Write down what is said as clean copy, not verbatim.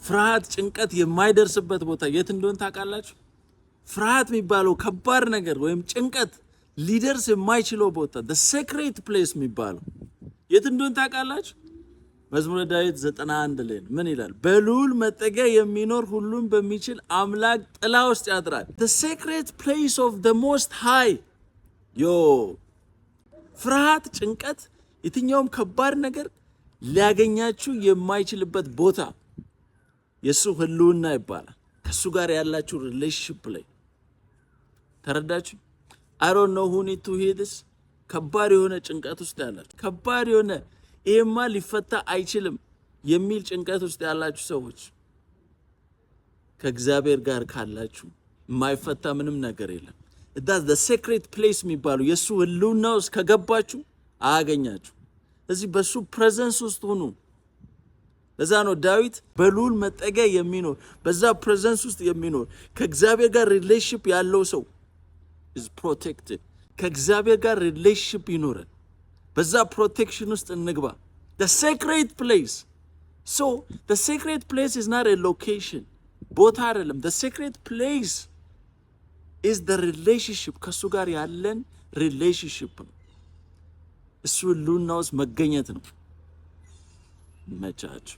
ፍርሃት ጭንቀት የማይደርስበት ቦታ የት እንደሆነ ታውቃላችሁ? ፍርሃት የሚባለው ከባድ ነገር ወይም ጭንቀት ሊደርስ የማይችለው ቦታ the secret place የሚባለው የት እንደሆነ ታውቃላችሁ? መዝሙረ ዳዊት 91 ላይ ምን ይላል? በልዑል መጠጊያ የሚኖር ሁሉን በሚችል አምላክ ጥላ ውስጥ ያድራል። the secret place of the most high ፍርሃት ጭንቀት የትኛውም ከባድ ነገር ሊያገኛችሁ የማይችልበት ቦታ የሱ ህልውና ይባላል። ከሱ ጋር ያላችሁ ሪሌሽንሺፕ ላይ ተረዳችሁ? I don't know who need to hear this። ከባድ የሆነ ጭንቀት ውስጥ ያላችሁ ከባድ የሆነ ይሄማ ሊፈታ አይችልም የሚል ጭንቀት ውስጥ ያላችሁ ሰዎች ከእግዚአብሔር ጋር ካላችሁ የማይፈታ ምንም ነገር የለም። that's the secret place የሚባለው የሱ ህልውና ውስጥ ከገባችሁ አያገኛችሁ። እዚህ በሱ ፕሬዘንስ ውስጥ ሁኑ። ለዛ ነው ዳዊት በልዑል መጠጊያ የሚኖር በዛ ፕሬዘንስ ውስጥ የሚኖር ከእግዚአብሔር ጋር ሪሌሽንሺፕ ያለው ሰው is protected። ከእግዚአብሔር ጋር ሪሌሽንሺፕ ይኖረን፣ በዛ ፕሮቴክሽን ውስጥ እንግባ። the secret place so the secret place is not a location ቦታ አይደለም። the secret place is the relationship ከሱ ጋር ያለን ሪሌሽንሺፕ ነው። እሱ ህልውና ውስጥ መገኘት ነው። መቻችሁ